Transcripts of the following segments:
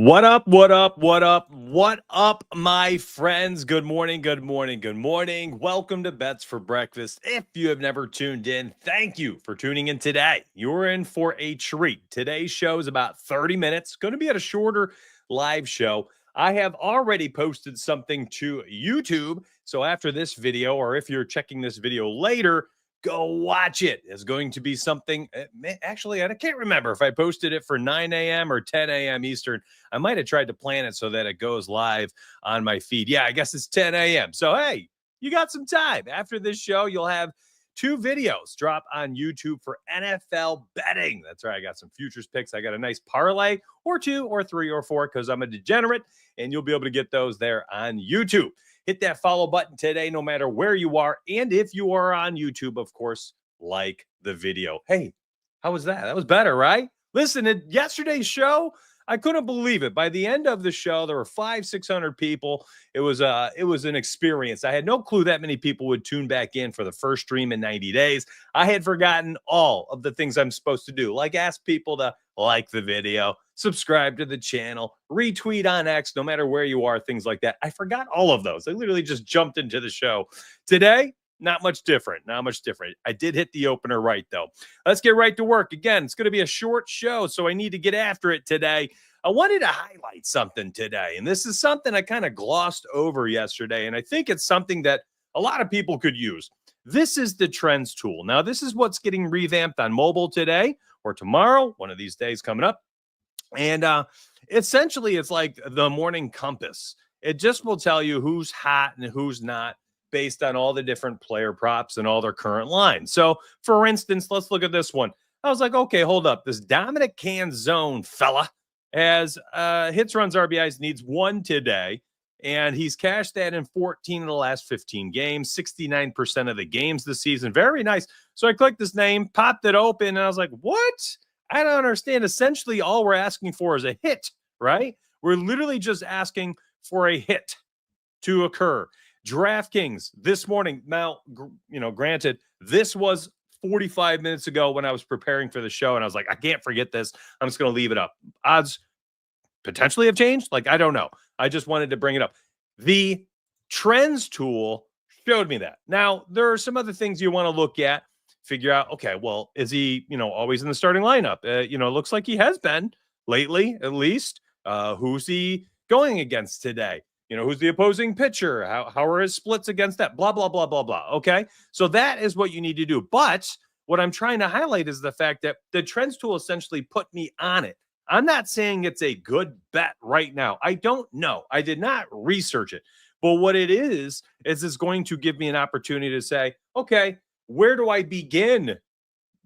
What up, what up, what up, what up, my friends? Good morning, good morning, good morning. Welcome to Bets for Breakfast. If you have never tuned in, thank you for tuning in today. You're in for a treat. Today's show is about 30 minutes, going to be at a shorter live show. I have already posted something to YouTube. So after this video, or if you're checking this video later, go watch it. It's going to be something, actually, I can't remember if I posted it for 9 a.m. or 10 a.m. Eastern. I might have tried to plan it so that it goes live on my feed. Yeah, I guess it's 10 a.m. So, hey, you got some time. After this show, you'll have two videos drop on YouTube for NFL betting. That's right. I got some futures picks. I got a nice parlay or two or three or four because I'm a degenerate, and you'll be able to get those there on YouTube. Hit that follow button today, no matter where you are. And if you are on YouTube, of course, like the video. Hey, how was that? That was better, right? Listen, in yesterday's show, I couldn't believe it. By the end of the show, there were 600 people. It was an experience. I had no clue that many people would tune back in for the first stream in 90 days. I had forgotten all of the things I'm supposed to do, like ask people to like the video, subscribe to the channel, retweet on X, no matter where you are, things like that. I forgot all of those. I literally just jumped into the show. Today, not much different. Not much different. I did hit the opener right, though. Let's get right to work. Again, it's going to be a short show, so I need to get after it today. I wanted to highlight something today, and this is something I kind of glossed over yesterday, and I think it's something that a lot of people could use. This is the trends tool. Now, this is what's getting revamped on mobile today or tomorrow, one of these days coming up. And essentially, it's like the morning compass. It just will tell you who's hot and who's not based on all the different player props and all their current lines. So, for instance, let's look at this one. I was like, okay, hold up. This Dominic Canzone fella has hits, runs, RBIs, needs one today. And he's cashed that in 14 of the last 15 games, 69% of the games this season. Very nice. So I clicked his name, popped it open, and I was like, what? I don't understand. Essentially, all we're asking for is a hit, right? We're literally just asking for a hit to occur. DraftKings this morning. Now, granted, this was 45 minutes ago when I was preparing for the show, and I was like, I can't forget this. I'm just going to leave it up. Odds potentially have changed. Like, I don't know. I just wanted to bring it up. The trends tool showed me that. Now, there are some other things you want to look at, figure out, okay, well, is he, always in the starting lineup? It looks like he has been lately, at least. Who's he going against today? Who's the opposing pitcher? How are his splits against that? Blah, blah, blah, blah, blah. Okay. So that is what you need to do. But what I'm trying to highlight is the fact that the trends tool essentially put me on it. I'm not saying it's a good bet right now. I don't know. I did not research it. But what it is it's going to give me an opportunity to say, okay, where do I begin?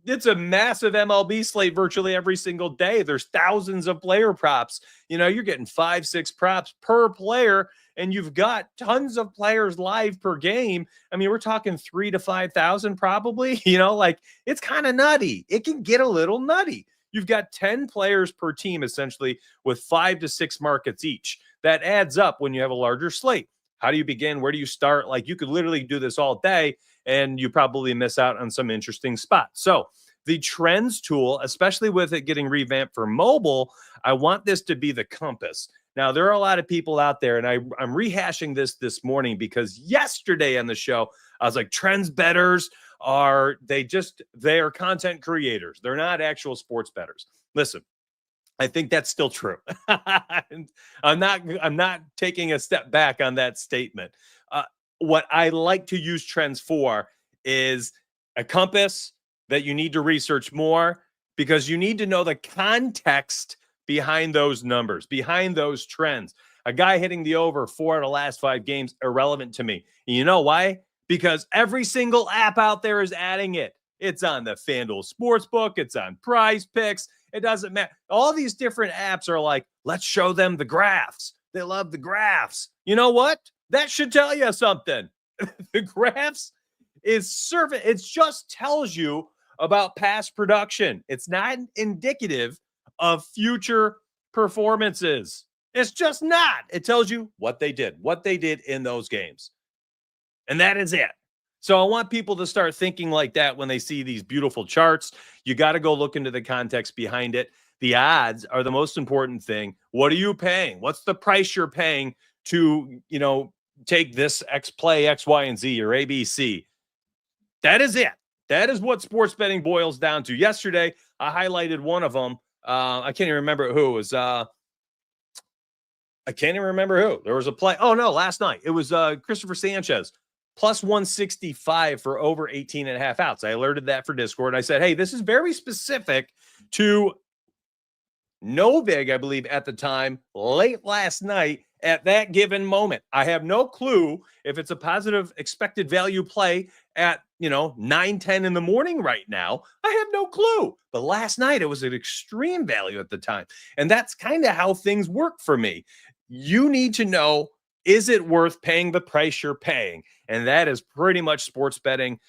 It's a massive MLB slate virtually every single day. There's thousands of player props. You're getting 5-6 props per player, and you've got tons of players live per game. I mean, we're talking 3,000 to 5,000 probably. It's kind of nutty. It can get a little nutty. You've got 10 players per team, essentially, with 5 to 6 markets each. That adds up when you have a larger slate. How do you begin? Where do you start? Like, you could literally do this all day, and you probably miss out on some interesting spots. So the trends tool, especially with it getting revamped for mobile, I want this to be the compass. Now, there are a lot of people out there, and I'm rehashing this morning because yesterday on the show, I was like, trends bettors they are content creators. They're not actual sports bettors. Listen, I think that's still true. I'm not taking a step back on that statement. What I like to use trends for is a compass that you need to research more because you need to know the context behind those numbers, behind those trends. A guy hitting the over 4 of the last 5 games, irrelevant to me. And you know why? Because every single app out there is adding it. It's on the FanDuel Sportsbook. It's on Prize Picks. It doesn't matter. All these different apps are like, let's show them the graphs. They love the graphs. You know what? That should tell you something. The graphs is serving. It just tells you about past production. It's not indicative of future performances. It's just not. It tells you what they did in those games. And that is it. So I want people to start thinking like that when they see these beautiful charts. You got to go look into the context behind it. The odds are the most important thing. What are you paying? What's the price you're paying to, take this X play, X, Y, and Z or ABC? That is it. That is what sports betting boils down to. Yesterday, I highlighted one of them. I can't even remember who it was. I can't even remember who. There was a play. Oh, no, last night. It was Christopher Sanchez, plus 165 for over 18 and a half outs. I alerted that for Discord. I said, hey, this is very specific to Novig, I believe, at the time, late last night at that given moment. I have no clue if it's a positive expected value play at, 9:10 in the morning right now. I have no clue. But last night, it was an extreme value at the time. And that's kind of how things work for me. You need to know, is it worth paying the price you're paying? And that is pretty much sports betting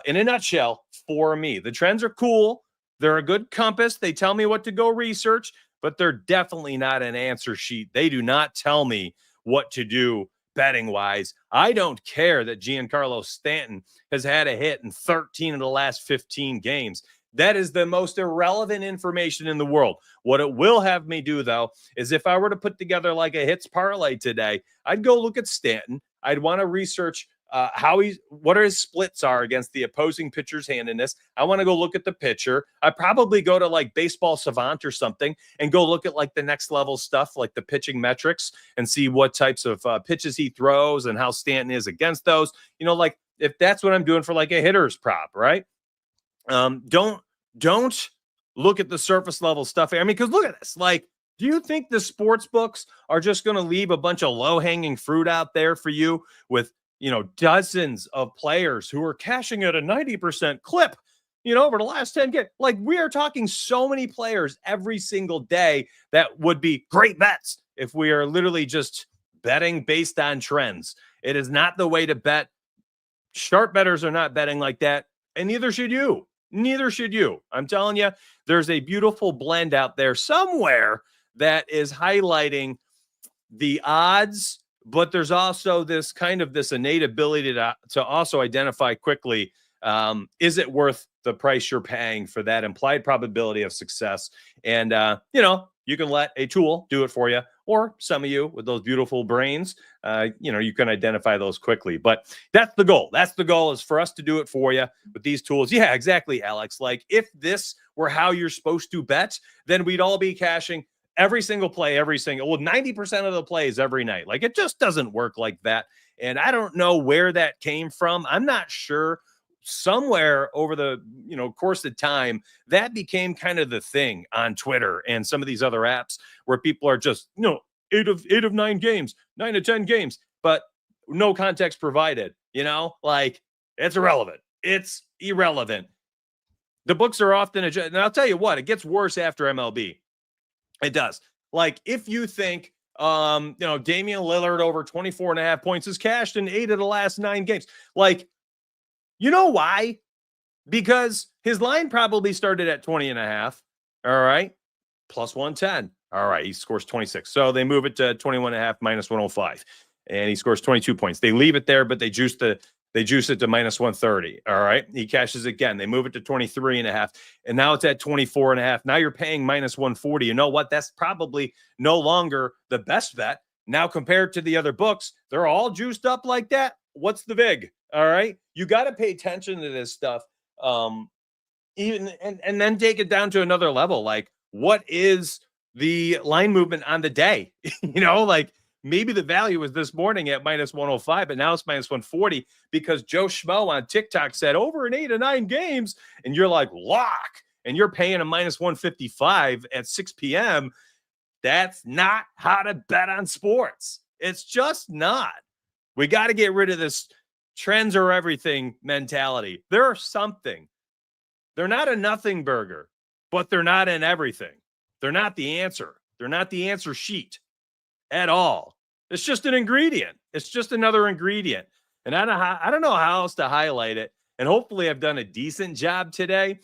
in a nutshell for me. The trends are cool. They're a good compass. They tell me what to go research, but they're definitely not an answer sheet. They do not tell me what to do betting wise. I don't care that Giancarlo Stanton has had a hit in 13 of the last 15 games. That is the most irrelevant information in the world. What it will have me do, though, is if I were to put together like a hits parlay today, I'd go look at Stanton. I'd want to research what his splits are against the opposing pitcher's handedness. I want to go look at the pitcher. I'd probably go to like Baseball Savant or something and go look at like the next level stuff, like the pitching metrics, and see what types of pitches he throws and how Stanton is against those. Like if that's what I'm doing for like a hitter's prop, right? Don't look at the surface level stuff. I mean, because look at this. Like, do you think the sports books are just going to leave a bunch of low hanging fruit out there for you with, dozens of players who are cashing at a 90% clip, over the last 10 games? Like, we are talking so many players every single day that would be great bets if we are literally just betting based on trends. It is not the way to bet. Sharp bettors are not betting like that, and neither should you. Neither should you. I'm telling you, there's a beautiful blend out there somewhere that is highlighting the odds, but there's also this innate ability to also identify quickly, is it worth the price you're paying for that implied probability of success? And, you can let a tool do it for you, or some of you with those beautiful brains, you can identify those quickly. But that's the goal. That's the goal, is for us to do it for you with these tools. Yeah, exactly, Alex. Like, if this were how you're supposed to bet, then we'd all be cashing every single play, 90% of the plays every night. Like, it just doesn't work like that. And I don't know where that came from. I'm not sure. Somewhere over the course of time, that became kind of the thing on Twitter and some of these other apps where people are just 8 of 9 games, 9 of 10 games, but no context provided. Like, it's irrelevant. It's irrelevant. The books are often and I'll tell you what, it gets worse after MLB. It does. Like, if you think Damian Lillard over 24 and a half points is cashed in 8 of the last 9 games, like, you know why? Because his line probably started at 20 and a half. All right. Plus 110. All right. He scores 26. So they move it to 21 and a half minus 105. And he scores 22 points. They leave it there, but they juice it to minus 130. All right. He cashes again. They move it to 23 and a half. And now it's at 24 and a half. Now you're paying minus 140. You know what? That's probably no longer the best bet. Now, compared to the other books, they're all juiced up like that. What's the vig? All right. You got to pay attention to this stuff. And then take it down to another level. Like, what is the line movement on the day? Like, maybe the value was this morning at minus 105, but now it's minus 140 because Joe Schmo on TikTok said over in 8 or 9 games. And you're like, lock, and you're paying a minus 155 at 6 p.m. That's not how to bet on sports. It's just not. We got to get rid of this trends are everything mentality. They're something. They're not a nothing burger, but they're not in everything. They're not the answer. They're not the answer sheet at all. It's just an ingredient. It's just another ingredient. And I don't know how else to highlight it. And hopefully I've done a decent job today.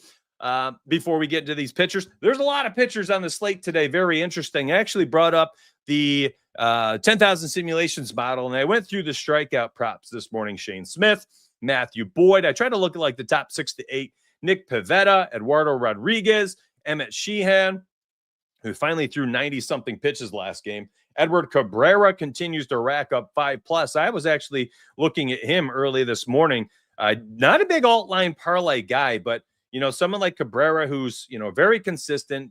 Before we get into these pitchers, there's a lot of pitchers on the slate today. Very interesting. I actually brought up the 10,000 simulations model, and I went through the strikeout props this morning. Shane Smith, Matthew Boyd. I tried to look at like the top 6 to 8. Nick Pivetta, Eduardo Rodriguez, Emmett Sheehan. who finally threw 90-something pitches last game. Edward Cabrera continues to rack up 5+. I was actually looking at him early this morning. Not a big alt line parlay guy, but someone like Cabrera, who's very consistent,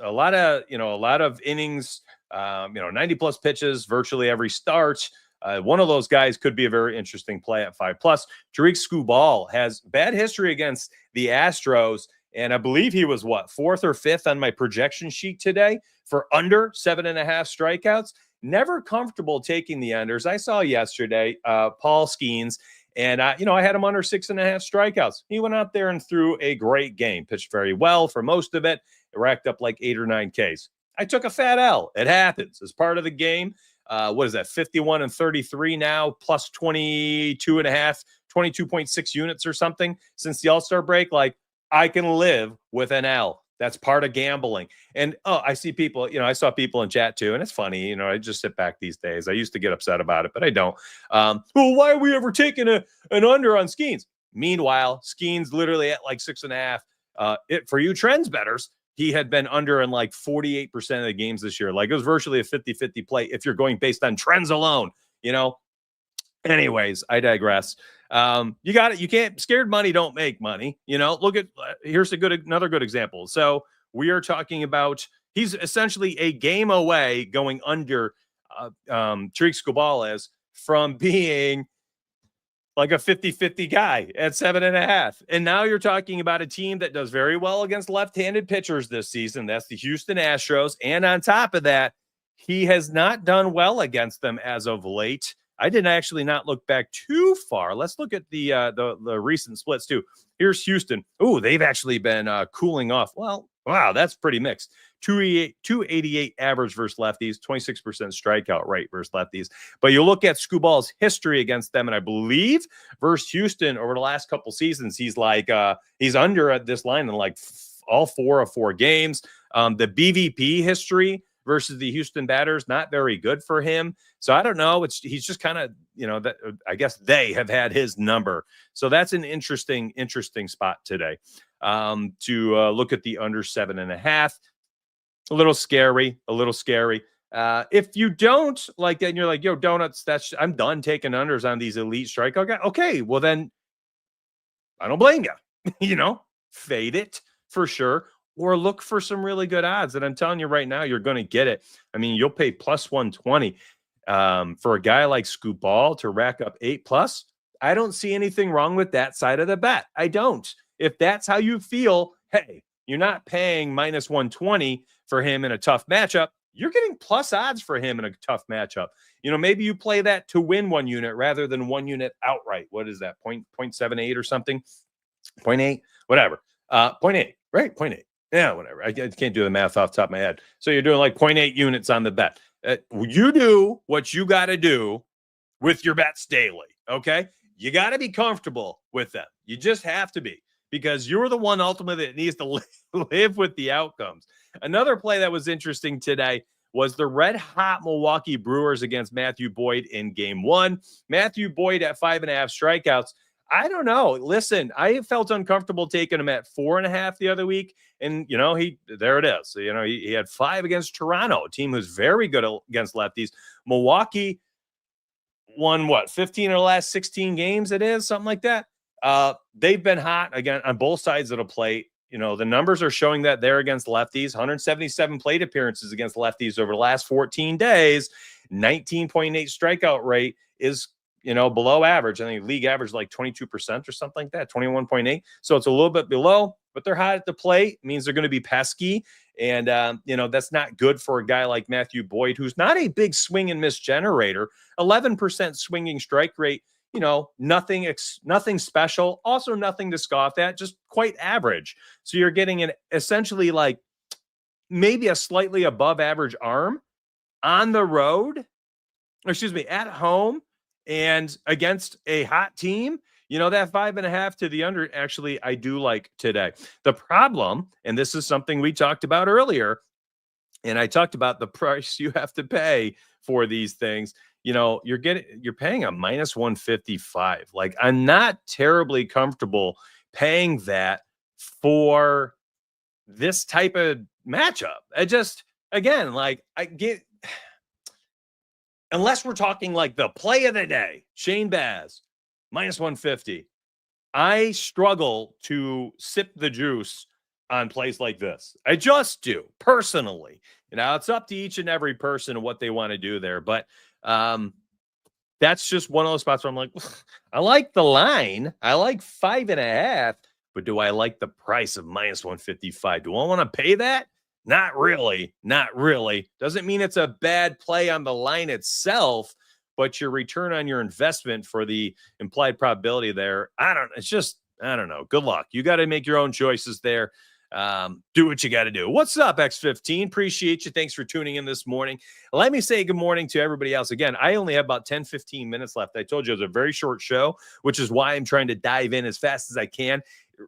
a lot of innings, 90+ pitches virtually every start. One of those guys could be a very interesting play at 5+. Tariq Skubal has bad history against the Astros, and I believe he was fourth or fifth on my projection sheet today for under 7.5 strikeouts. Never comfortable taking the unders. I saw yesterday Paul Skeens, and I had him under 6.5 strikeouts. He went out there and threw a great game, pitched very well for most of it. It racked up like 8 or 9 Ks. I took a fat L. It happens. It's part of the game. What is that? 51 and 33 now, plus 22.5, 22.6 units or something since the All-Star break. Like, I can live with an L. That's part of gambling. And I see people, I saw people in chat too, and it's funny, I just sit back these days. I used to get upset about it, but I don't. Well, why are we ever taking an under on Skeens? Meanwhile, Skeens literally at like 6.5. For you trends bettors, he had been under in like 48% of the games this year. Like, it was virtually a 50-50 play if you're going based on trends alone, Anyways, I digress. You got it. You can't. Scared money don't make money. Look at here's another good example. So we are talking about he's essentially a game away going under Tariq Skubal from being like a 50-50 guy at 7.5. And now you're talking about a team that does very well against left-handed pitchers this season. That's the Houston Astros. And on top of that, he has not done well against them as of late. I did actually not look back too far. Let's look at the recent splits too. Here's Houston. Oh, they've actually been cooling off. Well, wow, that's pretty mixed. 288 average versus lefties, 26% strikeout rate versus lefties. But you look at Skubal's history against them, and I believe versus Houston over the last couple seasons, he's under at this line in like all 4 of 4 games. The BVP history versus the Houston batters, not very good for him. So I don't know. He's just kind of, that I guess they have had his number. So that's an interesting spot today. To look at the under 7.5. A little scary. If you don't like that and you're like, yo, donuts, I'm done taking unders on these elite strikeout guys. Okay, well then I don't blame you. Fade it for sure. Or look for some really good odds. And I'm telling you right now, you're going to get it. I mean, you'll pay plus 120 for a guy like Skubal to rack up 8+. I don't see anything wrong with that side of the bet. I don't. If that's how you feel, hey, you're not paying minus 120 for him in a tough matchup. You're getting plus odds for him in a tough matchup. Maybe you play that to win 1 unit rather than 1 unit outright. What is that? 0.78 or something? 0.8? Whatever. 0.8, right? 0.8. Yeah, whatever. I can't do the math off the top of my head. So you're doing like 0.8 units on the bet. You do what you got to do with your bets daily, okay? You got to be comfortable with them. You just have to be, because you're the one ultimately that needs to live with the outcomes. Another play that was interesting today was the red-hot Milwaukee Brewers against Matthew Boyd in Game 1. Matthew Boyd at 5.5 strikeouts. I don't know. Listen, I felt uncomfortable taking him at 4.5 the other week. And, there it is. So, he had 5 against Toronto, a team who's very good against lefties. Milwaukee won 15 of the last 16 games it is, something like that. They've been hot again on both sides of the plate. The numbers are showing that they're against lefties. 177 plate appearances against lefties over the last 14 days. 19.8 strikeout rate is below average. I think league average like 22% or something like that, 21.8. So it's a little bit below, but they're hot at the plate. It means they're going to be pesky. And, that's not good for a guy like Matthew Boyd, who's not a big swing and miss generator. 11% swinging strike rate, nothing special. Also nothing to scoff at, just quite average. So you're getting essentially like maybe a slightly above average arm on the road, at home. And against a hot team, that 5.5 to the under, actually, I do like today. The problem, and this is something we talked about earlier, and I talked about the price you have to pay for these things. You're paying a minus 155. Like, I'm not terribly comfortable paying that for this type of matchup. again, like I get, unless we're talking like the play of the day, Shane Baz, minus 150. I struggle to sip the juice on plays like this. I just do personally. It's up to each and every person and what they want to do there. But that's just one of those spots where I'm like, I like the line. I like 5.5, but do I like the price of minus 155? Do I want to pay that? Not really. Not really. Doesn't mean it's a bad play on the line itself, but your return on your investment for the implied probability there, I don't know. Good luck. You got to make your own choices there. Do what you got to do. What's up, X15? Appreciate you. Thanks for tuning in this morning. Let me say good morning to everybody else. Again, I only have about 10, 15 minutes left. I told you it was a very short show, which is why I'm trying to dive in as fast as I can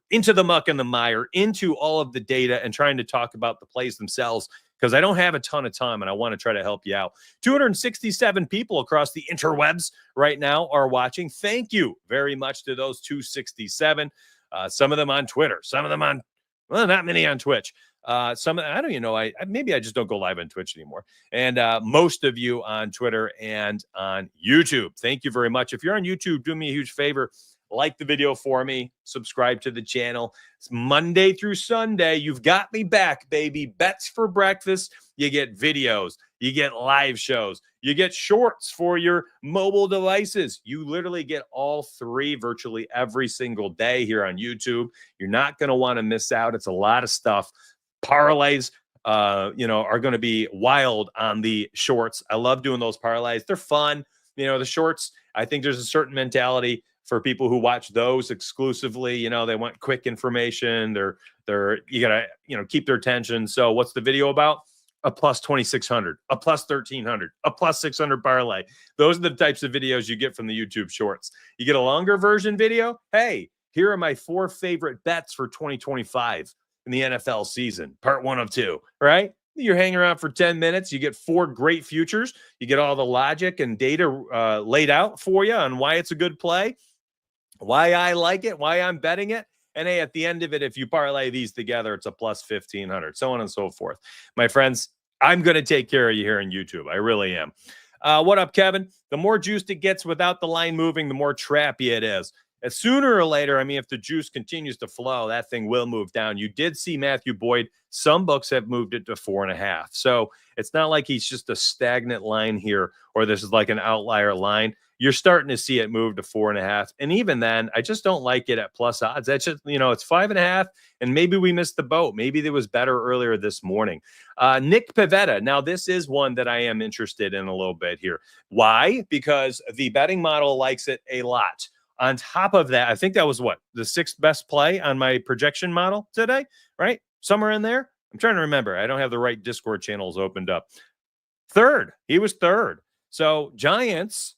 into the muck and the mire, into all of the data, and trying to talk about the plays themselves, because I don't have a ton of time and I want to try to help you out. 267 people across the interwebs right now are watching. Thank you very much to those 267. Some of them on Twitter, some of them on, well, not many on Twitch. I don't even know. Maybe I just don't go live on Twitch anymore. And most of you on Twitter and on YouTube. Thank you very much. If you're on YouTube, do me a huge favor. Like the video for me. Subscribe to the channel. It's Monday through Sunday. You've got me back, baby. Bets for breakfast. You get videos. You get live shows. You get shorts for your mobile devices. You literally get all three virtually every single day here on YouTube. You're not going to want to miss out. It's a lot of stuff. Parlays, are going to be wild on the shorts. I love doing those parlays. They're fun. The shorts, I think there's a certain mentality for people who watch those exclusively. They want quick information. You gotta, keep their attention. So what's the video about? A plus 2,600, a plus 1,300, a plus 600 parlay. Those are the types of videos you get from the YouTube shorts. You get a longer version video. Hey, here are my 4 favorite bets for 2025 in the NFL season. Part 1 of 2, right? You're hanging around for 10 minutes. You get 4 great futures. You get all the logic and data laid out for you on why it's a good play, why I like it, why I'm betting it. And hey, at the end of it, if you parlay these together, it's a plus 1,500, so on and so forth. My friends, I'm going to take care of you here on YouTube. I really am. What up, Kevin? The more juiced it gets without the line moving, the more trappy it is. And sooner or later, if the juice continues to flow, that thing will move down. You did see Matthew Boyd. Some books have moved it to 4.5. So it's not like he's just a stagnant line here, or this is like an outlier line. You're starting to see it move to 4.5. And even then, I just don't like it at plus odds. That's just, it's 5.5. And maybe we missed the boat. Maybe it was better earlier this morning. Nick Pivetta. Now, this is one that I am interested in a little bit here. Why? Because the betting model likes it a lot. On top of that, I think that was the 6th best play on my projection model today, right? Somewhere in there. I'm trying to remember. I don't have the right Discord channels opened up. 3rd. He was 3rd. So Giants,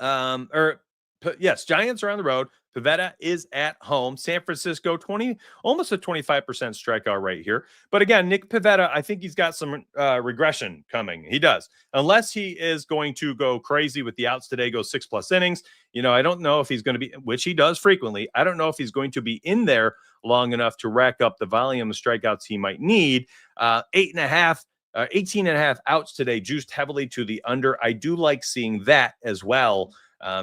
Giants are on the road. Pivetta is at home. San Francisco, almost a 25% strikeout rate here. But again, Nick Pivetta, I think he's got some regression coming. He does. Unless he is going to go crazy with the outs today, go 6+ innings. I don't know if he's going to be, which he does frequently. I don't know if he's going to be in there long enough to rack up the volume of strikeouts he might need. 18.5 outs today, juiced heavily to the under. I do like seeing that as well.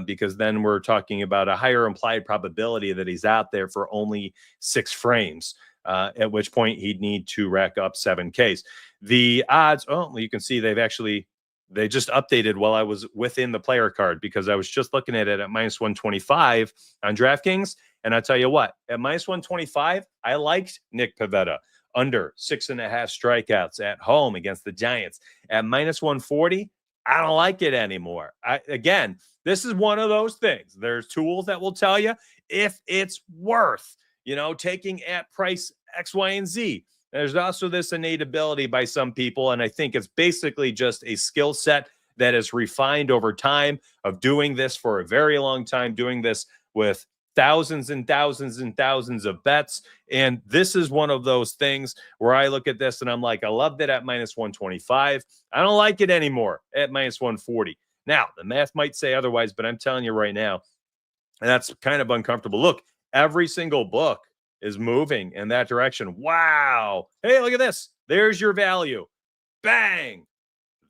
Because then we're talking about a higher implied probability that he's out there for only 6 frames, at which point he'd need to rack up 7 Ks. The odds, you can see they just updated while I was within the player card, because I was just looking at it at minus 125 on DraftKings. And I tell you what, at minus 125, I liked Nick Pivetta under 6.5 strikeouts at home against the Giants. At minus 140, I don't like it anymore. Again, this is one of those things. There's tools that will tell you if it's worth, taking at price X, Y, and Z. There's also this innate ability by some people, and I think it's basically just a skill set that is refined over time of doing this for a very long time, doing this with thousands and thousands and thousands of bets. And this is one of those things where I look at this and I'm like, I loved it at minus 125. I don't like it anymore at minus 140. Now, the math might say otherwise, but I'm telling you right now, that's kind of uncomfortable. Look, every single book is moving in that direction. Wow. Hey, look at this. There's your value. Bang.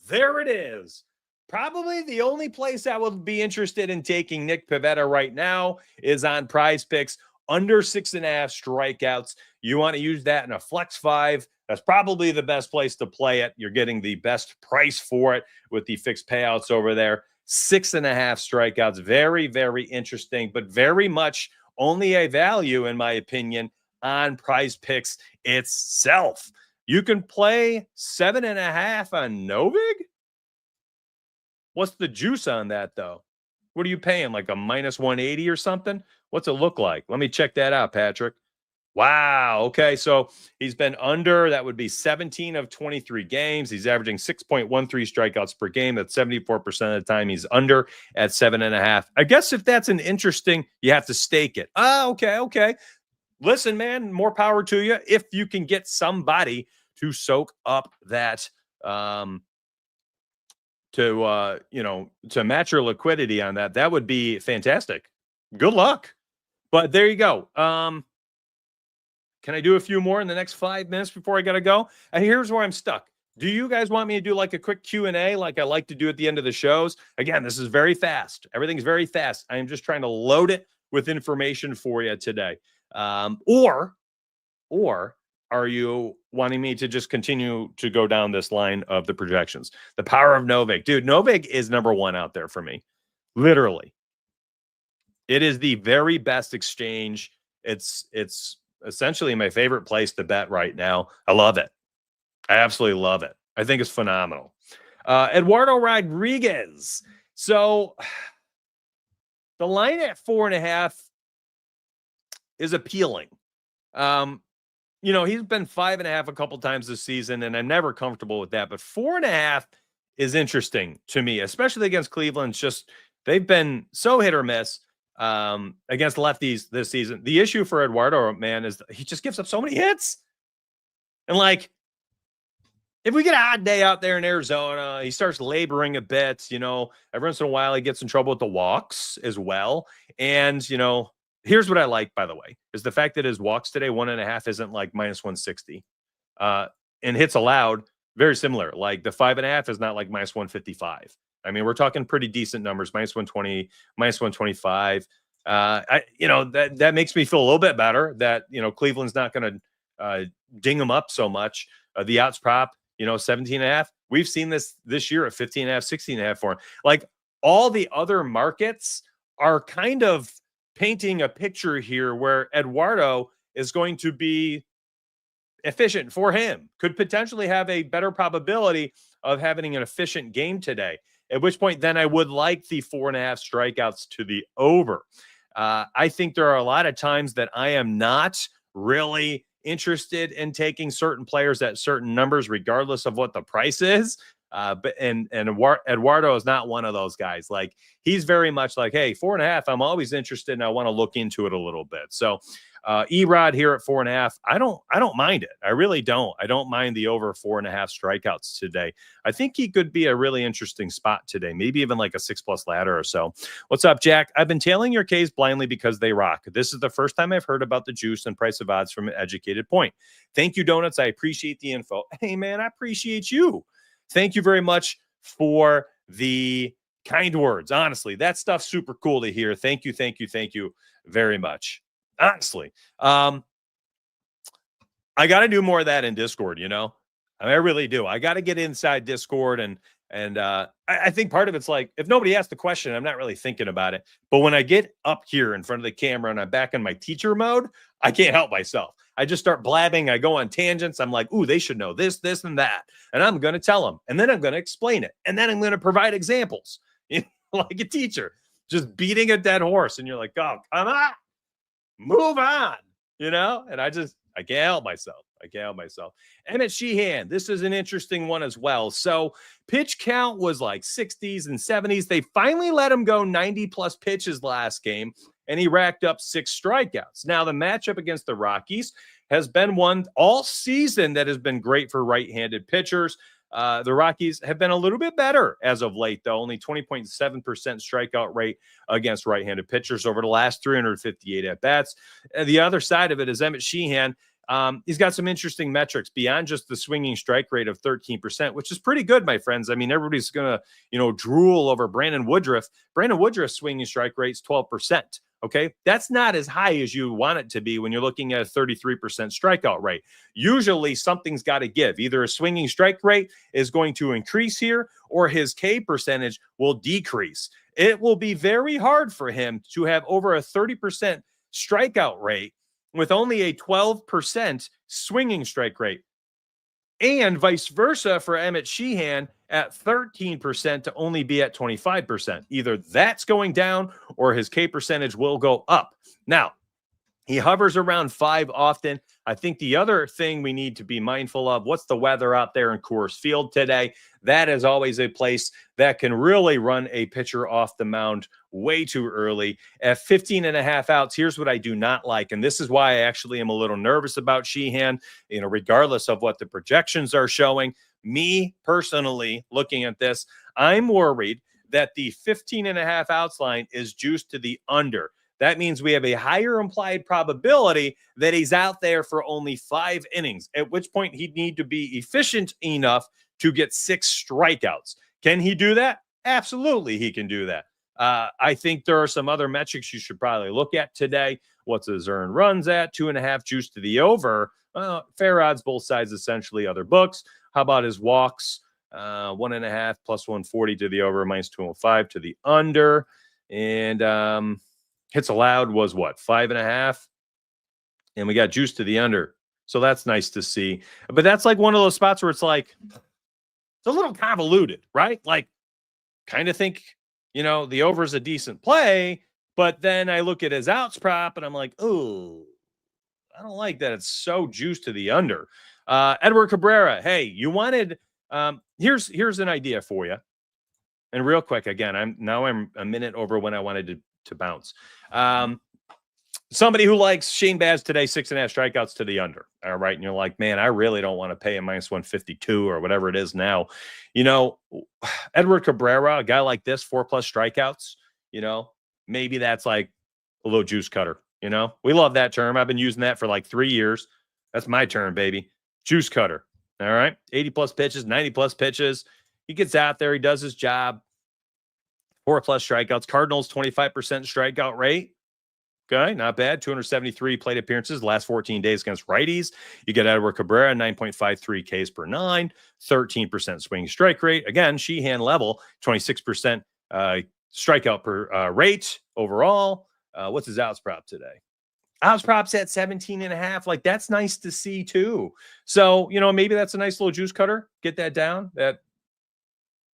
There it is. Probably the only place I would be interested in taking Nick Pivetta right now is on Prize Picks under 6.5 strikeouts. You want to use that in a flex 5. That's probably the best place to play it. You're getting the best price for it with the fixed payouts over there. 6.5 strikeouts. Very, very interesting, but very much only a value, in my opinion, on Prize Picks itself. You can play 7.5 on Novig. What's the juice on that, though? What are you paying, like a minus 180 or something? What's it look like? Let me check that out, Patrick. Wow. Okay. So he's been under. That would be 17 of 23 games. He's averaging 6.13 strikeouts per game. That's 74% of the time he's under at 7.5. I guess if that's an interesting, you have to stake it. Okay. Okay. Listen, man, more power to you. If you can get somebody to soak up that, to match your liquidity on that, that would be fantastic. Good luck. But there you go. Can I do a few more in the next 5 minutes before I got to go? And here's where I'm stuck. Do you guys want me to do like a quick Q&A like I like to do at the end of the shows? Again, this is very fast. Everything's very fast. I am just trying to load it with information for you today. Or are you wanting me to just continue to go down this line of the projections? The power of Novig. Dude, Novig is number one out there for me. Literally. It is the very best exchange. It's essentially my favorite place to bet right now. I love it. I absolutely love it. I think it's phenomenal. Eduardo Rodriguez. So the line at 4.5 is appealing. He's been 5.5 a couple times this season, and I'm never comfortable with that. But 4.5 is interesting to me, especially against Cleveland. It's just they've been so hit or miss against lefties this season. The issue for Eduardo, man, is he just gives up so many hits. And like, if we get an odd day out there in Arizona, he starts laboring a bit. Every once in a while he gets in trouble with the walks as well. And here's what I like, by the way, is the fact that his walks today, 1.5, isn't like minus 160. And hits allowed, very similar. Like the 5.5 is not like minus 155. I mean, we're talking pretty decent numbers, minus 120, minus 125. That makes me feel a little bit better that, Cleveland's not going to ding them up so much. The outs prop, 17.5. We've seen this year at 15.5, 16.5 for him. Like all the other markets are kind of painting a picture here where Eduardo is going to be efficient for him, could potentially have a better probability of having an efficient game today, at which point then I would like the 4.5 strikeouts to the over. I think there are a lot of times that I am not really interested in taking certain players at certain numbers, regardless of what the price is. But Eduardo is not one of those guys. Like he's very much like, hey, 4.5, I'm always interested and I want to look into it a little bit. So Erod here at 4.5. I don't mind it. I really don't. I don't mind the over 4.5 strikeouts today. I think he could be a really interesting spot today. Maybe even like a 6+ ladder or so. What's up, Jack? I've been tailing your K's blindly because they rock. This is the first time I've heard about the juice and price of odds from an educated point. Thank you, Donuts. I appreciate the info. Hey man, I appreciate you. Thank you very much for the kind words. Honestly, that stuff's super cool to hear. Thank you very much. Honestly, I got to do more of that in Discord. I really do. I got to get inside Discord, and I think part of it's like, if nobody asks the question, I'm not really thinking about it. But when I get up here in front of the camera and I'm back in my teacher mode, I can't help myself. I just start blabbing. I go on tangents. I'm like, ooh, they should know this, and that. And I'm going to tell them. And then I'm going to explain it. And then I'm going to provide examples. Like a teacher, just beating a dead horse. And you're like, oh, come on, move on. And I can't help myself. Emmett Sheehan, this is an interesting one as well. So pitch count was like 60s and 70s. They finally let him go 90+ pitches last game, and he racked up 6 strikeouts. Now, the matchup against the Rockies has been one all season that has been great for right-handed pitchers. The Rockies have been a little bit better as of late, though. Only 20.7% strikeout rate against right-handed pitchers over the last 358 at-bats. And the other side of it is Emmett Sheehan. He's got some interesting metrics beyond just the swinging strike rate of 13%, which is pretty good, my friends. I mean, everybody's going to, drool over Brandon Woodruff. Brandon Woodruff's swinging strike rate's 12%. Okay. That's not as high as you want it to be when you're looking at a 33% strikeout rate. Usually something's got to give. Either a swinging strike rate is going to increase here or his K percentage will decrease. It will be very hard for him to have over a 30% strikeout rate with only a 12% swinging strike rate, and vice versa for Emmett Sheehan at 13% to only be at 25%. Either that's going down or his K percentage will go up. Now, he hovers around 5 often. I think the other thing we need to be mindful of, what's the weather out there in Coors Field today? That is always a place that can really run a pitcher off the mound way too early. At 15 and a half outs, here's what I do not like, and this is why I actually am a little nervous about Sheehan, regardless of what the projections are showing. Me, personally, looking at this, I'm worried that the 15 and a half outs line is juiced to the under. That means we have a higher implied probability that he's out there for only 5 innings, at which point he'd need to be efficient enough to get 6 strikeouts. Can he do that? Absolutely, he can do that. I think there are some other metrics you should probably look at today. What's his earned runs at? 2.5 juice to the over. Fair odds, both sides, essentially other books. How about his walks? 1.5 plus 140 to the over, minus 205 to the under. And hits allowed was what, 5.5? And we got juice to the under. So that's nice to see. But that's like one of those spots where it's like, it's a little convoluted, right? Like, kind of think, the over is a decent play. But then I look at his outs prop and I'm like, oh, I don't like that it's so juiced to the under. Edward Cabrera, hey, you wanted, here's an idea for you. And real quick, again, I'm a minute over when I wanted to bounce. Somebody who likes Shane Baz today, 6.5 strikeouts to the under. All right. And you're like, man, I really don't want to pay a minus 152 or whatever it is now. Edward Cabrera, a guy like this, 4+ strikeouts, maybe that's like a little juice cutter. We love that term. I've been using that for like 3 years. That's my term, baby. Juice cutter. All right. 80+ pitches, 90+ pitches. He gets out there. He does his job. 4+ strikeouts. Cardinals, 25% strikeout rate. Okay, not bad. 273 plate appearances the last 14 days against righties. You get Edward Cabrera, 9.53 Ks per 9, 13% swing strike rate. Again, Sheehan level, 26% strikeout per rate overall. What's his outs prop today? Outs props at 17.5. Like, that's nice to see too. So, maybe that's a nice little juice cutter. Get that down. That,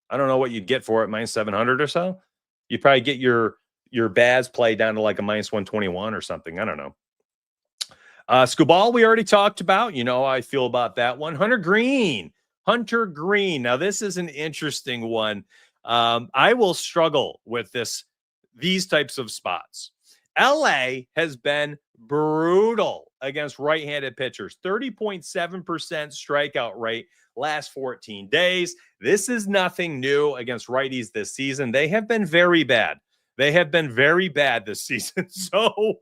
I don't know what you'd get for it, minus 700 or so. You'd probably get your Baz play down to like a minus 121 or something. I don't know. Scubal, we already talked about. How I feel about that one. Hunter Green. Now, this is an interesting one. I will struggle with these types of spots. LA has been brutal against right-handed pitchers. 30.7% strikeout rate last 14 days. This is nothing new against righties this season. They have been very bad. This season. So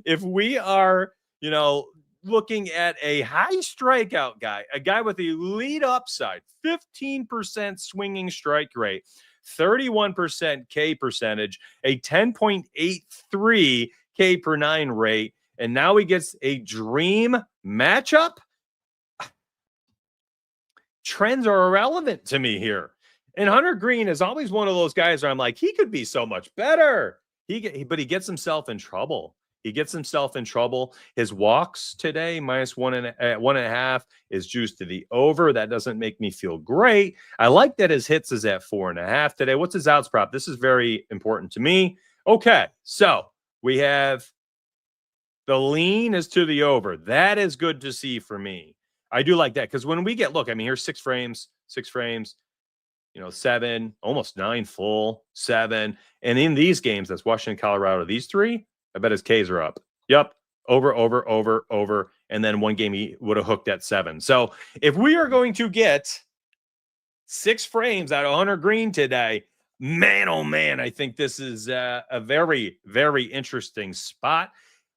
if we are, looking at a high strikeout guy, a guy with elite upside, 15% swinging strike rate, 31% K percentage, a 10.83 K per 9 rate, and now he gets a dream matchup. Trends are irrelevant to me here. And Hunter Green is always one of those guys where I'm like, he could be so much better. But he gets himself in trouble. His walks today, minus 1.5, is juiced to the over. That doesn't make me feel great. I like that his hits is at 4.5 today. What's his outs prop? This is very important to me. Okay, so we have the lean is to the over. That is good to see for me. I do like that because when we get, here's 6 frames, 7, almost 9 full, 7. And in these games, that's Washington, Colorado, these 3, I bet his Ks are up. Yep. Over. And then one game he would have hooked at 7. So if we are going to get 6 frames out of Hunter Green today, man, oh man, I think this is a very, very interesting spot.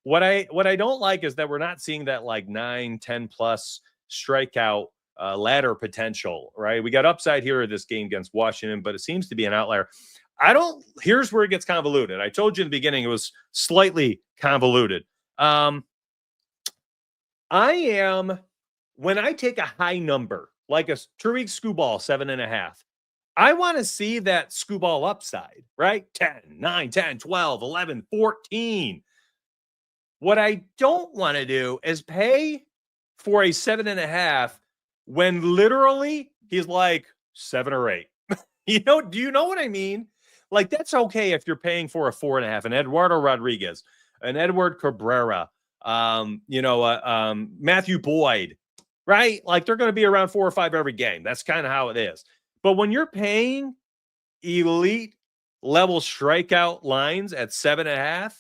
What I don't like is that we're not seeing that like 9, 10 plus strikeout ladder potential, right? We got upside here in this game against Washington, but it seems to be an outlier. Here's where it gets convoluted. I told you in the beginning it was slightly convoluted. When I take a high number, like a Tariq Skubal 7.5, I want to see that Skubal upside, right? 10, 9, 10, 12, 11, 14. What I don't want to do is pay for a 7.5 when literally he's like 7 or 8. Do you know what I mean? Like, that's okay if you're paying for a 4.5, an Eduardo Rodriguez, an Edward Cabrera, Matthew Boyd, right? Like, they're going to be around 4 or 5 every game. That's kind of how it is. But when you're paying elite level strikeout lines at 7.5,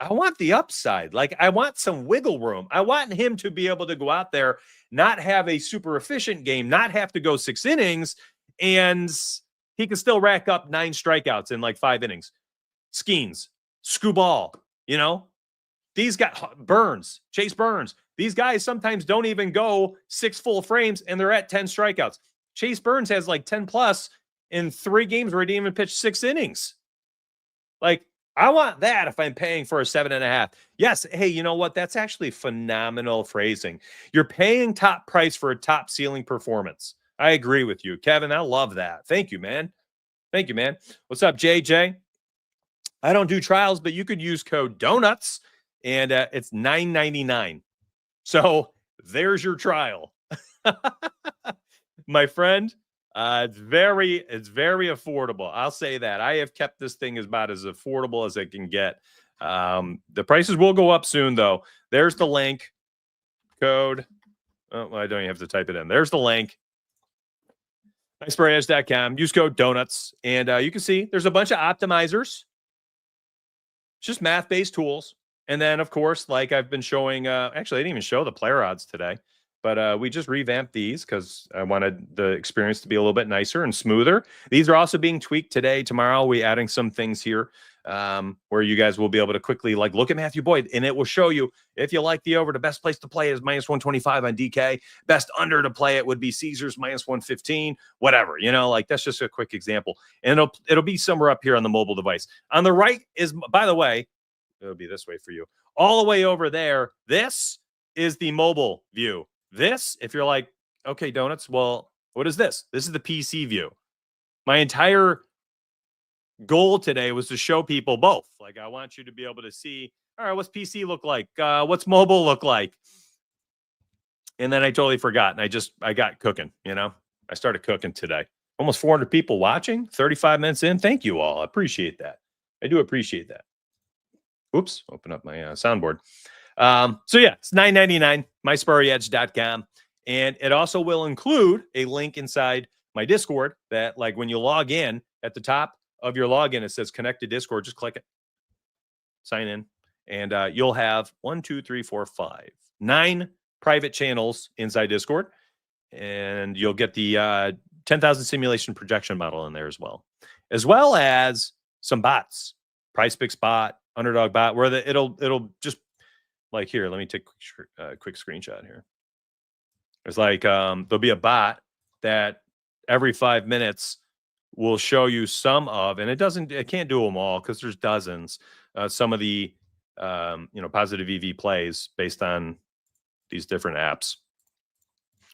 I want the upside. Like, I want some wiggle room. I want him to be able to go out there, not have a super efficient game, not have to go 6 innings, and he can still rack up 9 strikeouts in like 5 innings. Skeens, Skubal, these guys, Chase Burns, these guys sometimes don't even go 6 full frames and they're at 10 strikeouts. Chase Burns has like 10 plus in 3 games where he didn't even pitch 6 innings. Like, I want that if I'm paying for a 7.5. Yes. Hey, you know what? That's actually phenomenal phrasing. You're paying top price for a top ceiling performance. I agree with you, Kevin. I love that. Thank you, man. Thank you, man. What's up, JJ? I don't do trials, but you could use code DONUTS, and it's $9.99. So there's your trial, my friend. It's very affordable. I'll say that. I have kept this thing about as affordable as it can get. The prices will go up soon, though. There's the link. Code. Oh, I don't even have to type it in. There's the link. MySpreads.com. Use code DONUTS. And you can see there's a bunch of optimizers. It's just math-based tools. And then, of course, like I've been showing, actually, I didn't even show the player odds today. But we just revamped these because I wanted the experience to be a little bit nicer and smoother. These are also being tweaked today. Tomorrow, we're adding some things here where you guys will be able to quickly look at Matthew Boyd, and it will show you if you like the over. The best place to play is -125 on DK. Best under to play it would be Caesars -115. Whatever, that's just a quick example, and it'll be somewhere up here on the mobile device. On the right is, by the way, it'll be this way for you. All the way over there, this is the mobile view. This, if you're like, okay, Donuts, well, what is this? This is the PC view. My entire goal today was to show people both. Like, I want you to be able to see, all right, what's PC look like? What's mobile look like? And then I totally forgot. And I got cooking, I started cooking today. Almost 400 people watching, 35 minutes in. Thank you all. I appreciate that. I do appreciate that. Oops, open up my soundboard. So yeah, it's $9.99, mySpurryEdge.com. And it also will include a link inside my Discord that, like, when you log in, at the top of your login, it says connect to Discord. Just click it, sign in, and you'll have 9 private channels inside Discord. And you'll get the 10,000 simulation projection model in there as well as some bots, Price Picks bot, Underdog bot, where it'll just, like, here, let me take a quick screenshot here. It's like there'll be a bot that every 5 minutes will show you some of, and it can't do them all because there's dozens, some of the positive EV plays based on these different apps.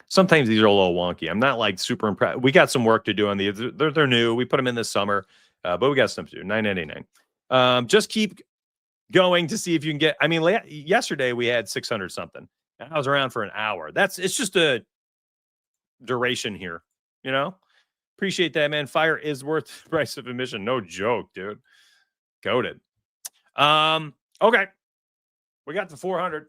Sometimes these are a little wonky. I'm not like super impressed. We got some work to do on these. They're new. We put them in this summer, but we got stuff to do. $9.99. Just keep going to see if you can get. I mean, yesterday we had 600 something. And I was around for an hour. It's just a duration here, Appreciate that, man. Fire is worth the price of admission. No joke, dude. Goated. Okay. We got to 400.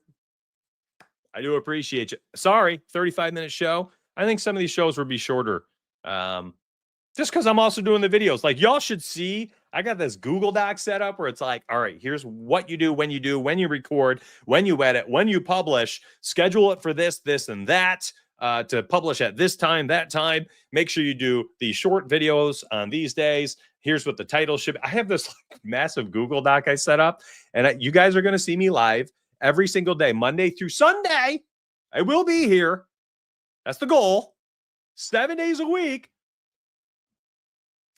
I do appreciate you. Sorry, 35-minute show. I think some of these shows will be shorter. Just because I'm also doing the videos. Like, y'all should see, I got this Google Doc set up where it's like, all right, here's what you do, when you record, when you edit, when you publish, schedule it for this, and that, to publish at this time, that time. Make sure you do the short videos on these days. Here's what the title should be. I have this massive Google Doc I set up, and you guys are going to see me live every single day, Monday through Sunday. I will be here. That's the goal. 7 days a week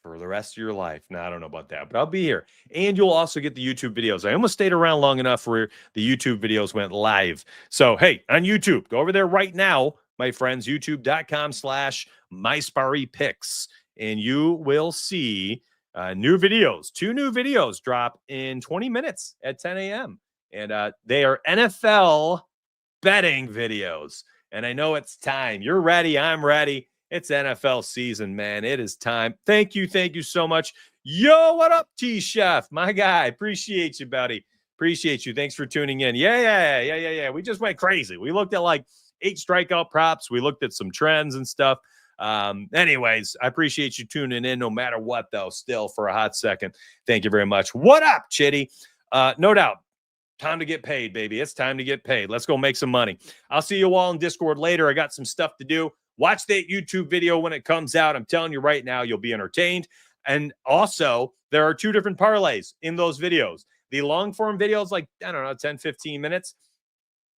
for the rest of your life. Now, I don't know about that, but I'll be here. And you'll also get the YouTube videos. I almost stayed around long enough where the YouTube videos went live. So, hey, on YouTube, go over there right now, my friends, youtube.com/MySparryPicks, and you will see new videos. 2 new videos drop in 20 minutes at 10 a.m. And they are NFL betting videos. And I know it's time. You're ready. I'm ready. It's NFL season, man. It is time. Thank you. Thank you so much. Yo, what up, T-Chef? My guy. Appreciate you, buddy. Appreciate you. Thanks for tuning in. Yeah. We just went crazy. We looked at like 8 strikeout props. We looked at some trends and stuff. Anyways, I appreciate you tuning in no matter what, though, still for a hot second. Thank you very much. What up, Chitty? No doubt. Time to get paid, baby. It's time to get paid. Let's go make some money. I'll see you all in Discord later. I got some stuff to do. Watch that YouTube video when it comes out. I'm telling you right now, you'll be entertained. And also, there are 2 different parlays in those videos. The long form videos, like, I don't know, 10, 15 minutes.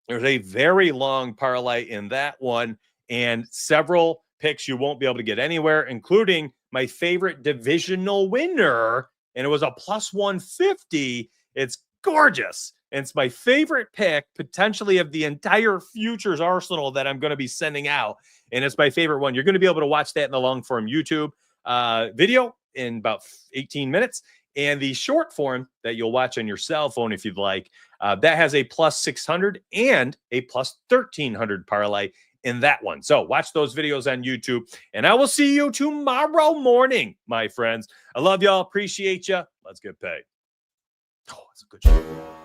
There's a very long parlay in that one and several picks you won't be able to get anywhere, including my favorite divisional winner. And it was a plus 150. It's gorgeous. And it's my favorite pick, potentially, of the entire futures arsenal that I'm going to be sending out. And it's my favorite one. You're going to be able to watch that in the long form YouTube video in about 18 minutes. And the short form that you'll watch on your cell phone, if you'd like, that has a plus 600 and a plus 1300 parlay in that one. So watch those videos on YouTube. And I will see you tomorrow morning, my friends. I love y'all. Appreciate you. Let's get paid. Oh, that's a good show.